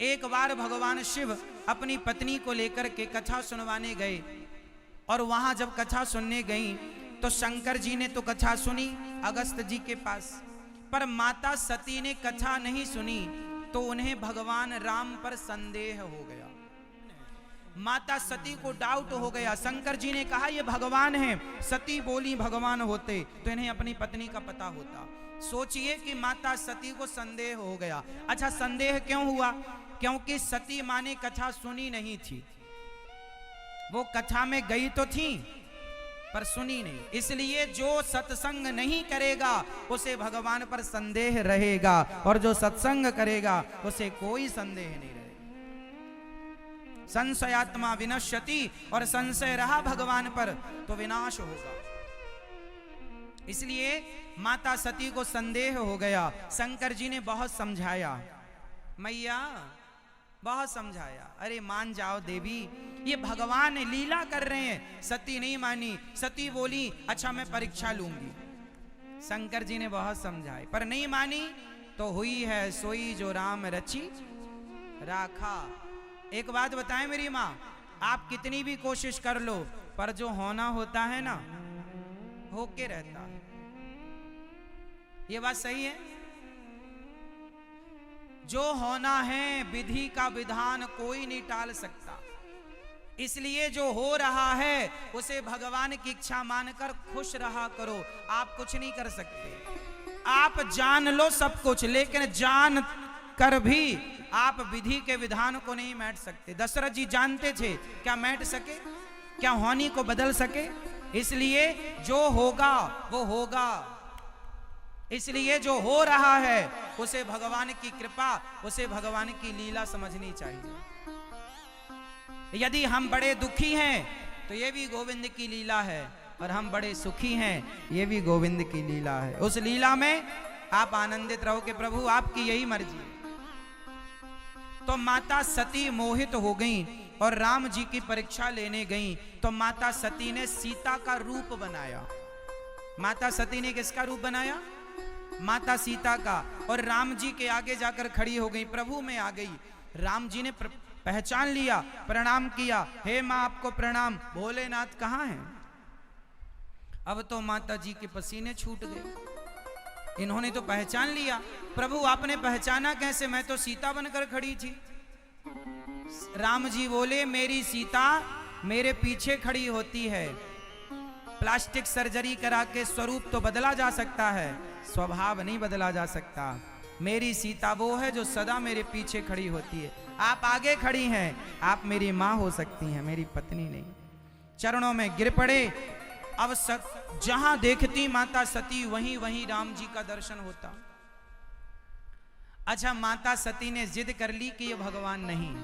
एक बार भगवान शिव अपनी पत्नी को लेकर के कथा सुनवाने गए, और वहां जब कथा सुनने गई तो शंकर जी ने तो कथा सुनी अगस्त जी के पास, पर माता सती ने कथा नहीं सुनी, तो उन्हें भगवान राम पर संदेह हो गया। माता सती को डाउट हो गया। शंकर जी ने कहा ये भगवान हैं, सती बोली भगवान होते तो इन्हें अपनी पत्नी का पता होता। सोचिए कि माता सती को संदेह हो गया। अच्छा, संदेह क्यों हुआ? क्योंकि सती माँ ने कथा सुनी नहीं थी। वो कथा में गई तो थी पर सुनी नहीं, इसलिए जो सत्संग नहीं करेगा उसे भगवान पर संदेह रहेगा, और जो सत्संग करेगा उसे कोई संदेह नहीं रहेगा। संशयात्मा विनश्यति, और संशय रहा भगवान पर तो विनाश होगा। इसलिए माता सती को संदेह हो गया। शंकर जी ने बहुत समझाया, मैया बहुत समझाया, अरे मान जाओ देवी, ये भगवान लीला कर रहे हैं। सती नहीं मानी। सती बोली अच्छा मैं परीक्षा लूंगी। शंकर जी ने बहुत समझाए पर नहीं मानी, तो हुई है सोई जो राम रची राखा। एक बात बताएं मेरी माँ, आप कितनी भी कोशिश कर लो पर जो होना होता है ना, होके रहता है। ये बात सही है। जो होना है विधि का विधान कोई नहीं टाल सकता, इसलिए जो हो रहा है उसे भगवान की इच्छा मानकर खुश रहा करो। आप कुछ नहीं कर सकते। आप जान लो सब कुछ, लेकिन जान कर भी आप विधि के विधान को नहीं मैट सकते। दशरथ जी जानते थे, क्या मैट सके? क्या होनी को बदल सके? इसलिए जो होगा वो होगा। इसलिए जो हो रहा है उसे भगवान की कृपा, उसे भगवान की लीला समझनी चाहिए। यदि हम बड़े दुखी हैं तो ये भी गोविंद की लीला है, और हम बड़े सुखी हैं ये भी गोविंद की लीला है। उस लीला में आप आनंदित रहो कि प्रभु आपकी यही मर्जी है। तो माता सती मोहित हो गई और राम जी की परीक्षा लेने गई, तो माता सती ने सीता का रूप बनाया। माता सती ने किसका रूप बनाया? माता सीता का। और राम जी के आगे जाकर खड़ी हो गई, प्रभु में आ गई। राम जी ने पहचान लिया, प्रणाम किया, हे मां आपको प्रणाम, भोलेनाथ कहाँ हैं? अब तो माता जी के पसीने छूट गए। इन्होंने तो पहचान लिया। प्रभु आपने पहचाना कैसे? मैं तो सीता बनकर खड़ी थी। राम जी बोले मेरी सीता मेरे पीछे खड़ी होती है। प्लास्टिक सर्जरी करा के स्वरूप तो बदला जा सकता है, स्वभाव नहीं बदला जा सकता। मेरी सीता वो है जो सदा मेरे पीछे खड़ी होती है। आप आगे खड़ी हैं, आप मेरी माँ हो सकती हैं, मेरी पत्नी नहीं। चरणों में गिर पड़े। अब जहां देखती माता सती वहीं वहीं राम जी का दर्शन होता। अच्छा, माता सती ने जिद कर ली कि ये भगवान नहीं।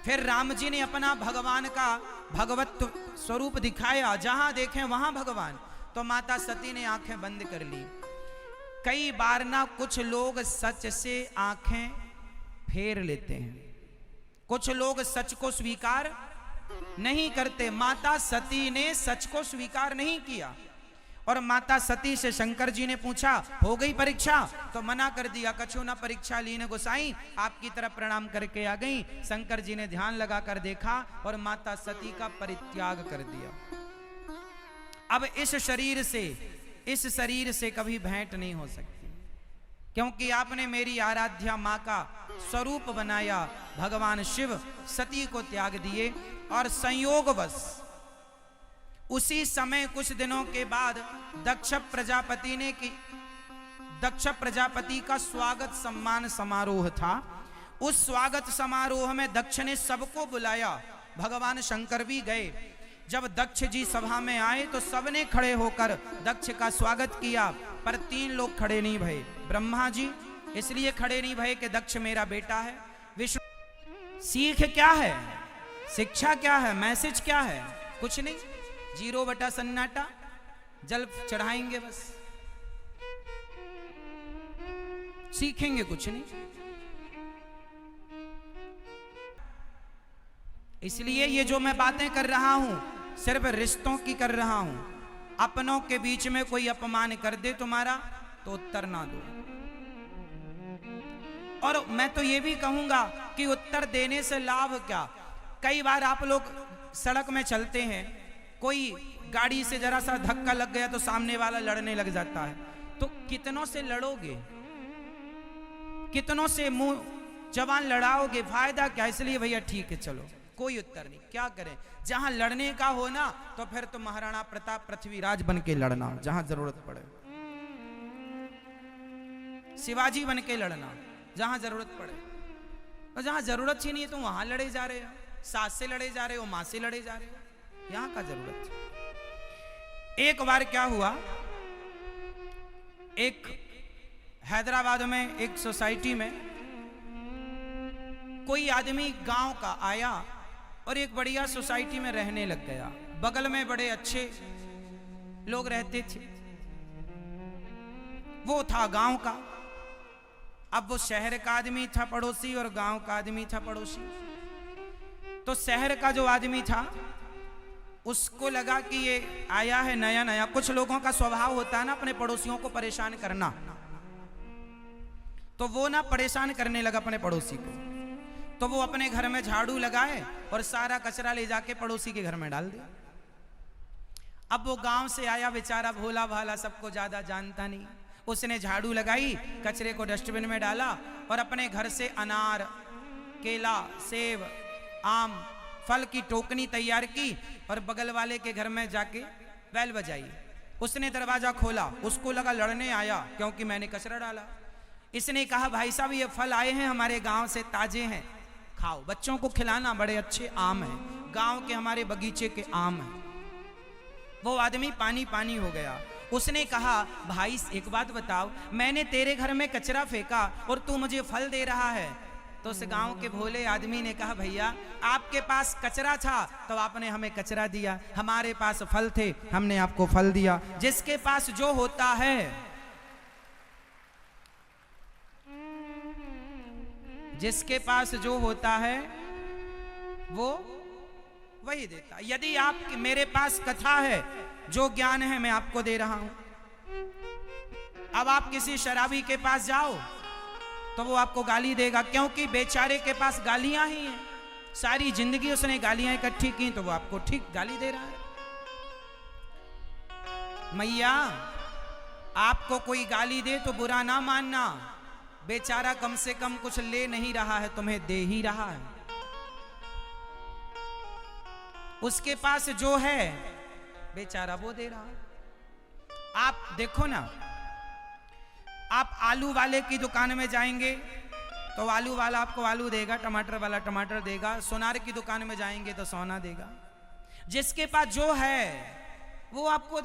फिर राम जी ने अपना भगवान का भगवत स्वरूप दिखाया, जहां देखें वहां भगवान। तो माता सती ने आंखें बंद कर ली। कई बार ना कुछ लोग सच से आंखें फेर लेते हैं, कुछ लोग सच को स्वीकार नहीं करते। माता सती ने सच को स्वीकार नहीं किया, और माता सती से शंकर जी ने पूछा हो गई परीक्षा? तो मना कर दिया, कछु ना परीक्षा लीन गोसाई, आपकी तरफ प्रणाम करके आ गई। शंकर जी ने ध्यान लगाकर देखा और माता सती का परित्याग कर दिया। अब इस शरीर से कभी भेंट नहीं हो सकती, क्योंकि आपने मेरी आराध्या माँ का स्वरूप बनाया। भगवान शिव सती को त्याग दिए, और संयोगवश उसी समय कुछ दिनों के बाद दक्ष प्रजापति का स्वागत सम्मान समारोह था। उस स्वागत समारोह में दक्ष ने सबको बुलाया, भगवान शंकर भी गए। जब दक्ष जी सभा में आए तो सबने खड़े होकर दक्ष का स्वागत किया, पर 3 लोग खड़े नहीं भये। ब्रह्मा जी इसलिए खड़े नहीं भये कि दक्ष मेरा बेटा है। विष्णु सीख क्या है, शिक्षा क्या है, मैसेज क्या है? कुछ नहीं, 0 बटा सन्नाटा, जल चढ़ाएंगे बस, सीखेंगे कुछ नहीं। इसलिए ये जो मैं बातें कर रहा हूं सिर्फ रिश्तों की कर रहा हूं। अपनों के बीच में कोई अपमान कर दे तुम्हारा तो उत्तर ना दो। और मैं तो ये भी कहूंगा कि उत्तर देने से लाभ क्या। कई बार आप लोग सड़क में चलते हैं, कोई गाड़ी से जरा सा धक्का लग गया तो सामने वाला लड़ने लग जाता है, तो कितनों से लड़ोगे, कितनों से मुंह जबान लड़ाओगे, फायदा क्या। इसलिए भैया ठीक है चलो, कोई उत्तर नहीं, क्या करें। जहां लड़ने का हो ना तो फिर तो महाराणा प्रताप पृथ्वीराज बन के लड़ना, जहां जरूरत पड़े, शिवाजी बन के लड़ना जहां जरूरत पड़े। और जहां जरूरत ही नहीं है तो वहां लड़े जा रहे हो, सास से लड़े जा रहे हो, मां से लड़े जा रहे हो, यहां का जरूरत है। एक बार क्या हुआ, एक हैदराबाद में एक सोसाइटी में कोई आदमी गांव का आया और एक बढ़िया सोसाइटी में रहने लग गया। बगल में बड़े अच्छे लोग रहते थे, वो था गांव का। अब वो शहर का आदमी था पड़ोसी और गांव का आदमी था पड़ोसी। तो शहर का जो आदमी था उसको लगा कि ये आया है नया नया, कुछ लोगों का स्वभाव होता है ना अपने पड़ोसियों को परेशान करना, तो वो ना परेशान करने लगा अपने पड़ोसी को। तो वो अपने घर में झाड़ू लगाए और सारा कचरा ले जाके पड़ोसी के घर में डाल दिया। अब वो गांव से आया बेचारा, भोला भाला, सबको ज्यादा जानता नहीं, उसने झाड़ू लगाई, कचरे को डस्टबिन में डाला और अपने घर से अनार, केला, सेब, आम, फल की टोकनी तैयार की और बगल वाले के घर में जाके बैल बजाई। उसने दरवाजा खोला, उसको लगा लड़ने आया क्योंकि मैंने कचरा डाला। इसने कहा भाई साहब ये फल आए हैं हमारे गांव से, ताजे हैं, खाओ, बच्चों को खिलाना, बड़े अच्छे आम हैं, गांव के हमारे बगीचे के आम हैं। वो आदमी पानी पानी हो गया। उसने कहा भाई एक बात बताओ, मैंने तेरे घर में कचरा फेंका और तू मुझे फल दे रहा है। तो उस गांव के भोले आदमी ने कहा भैया आपके पास कचरा था तो आपने हमें कचरा दिया, हमारे पास फल थे हमने आपको फल दिया। जिसके पास जो होता है, जिसके पास जो होता है वो वही देता। यदि आप मेरे पास कथा है, जो ज्ञान है मैं आपको दे रहा हूं। अब आप किसी शराबी के पास जाओ तो वो आपको गाली देगा, क्योंकि बेचारे के पास गालियां ही हैं, सारी जिंदगी उसने गालियां इकट्ठी की, तो वो आपको ठीक गाली दे रहा है। मैया आपको कोई गाली दे तो बुरा ना मानना, बेचारा कम से कम कुछ ले नहीं रहा है, तुम्हें दे ही रहा है। उसके पास जो है बेचारा वो दे रहा है। आप देखो ना, आप आलू वाले की दुकान में जाएंगे तो आलू वाला आपको आलू देगा, टमाटर वाला टमाटर देगा, सोनार की दुकान में जाएंगे तो सोना देगा। जिसके पास जो है वो आपको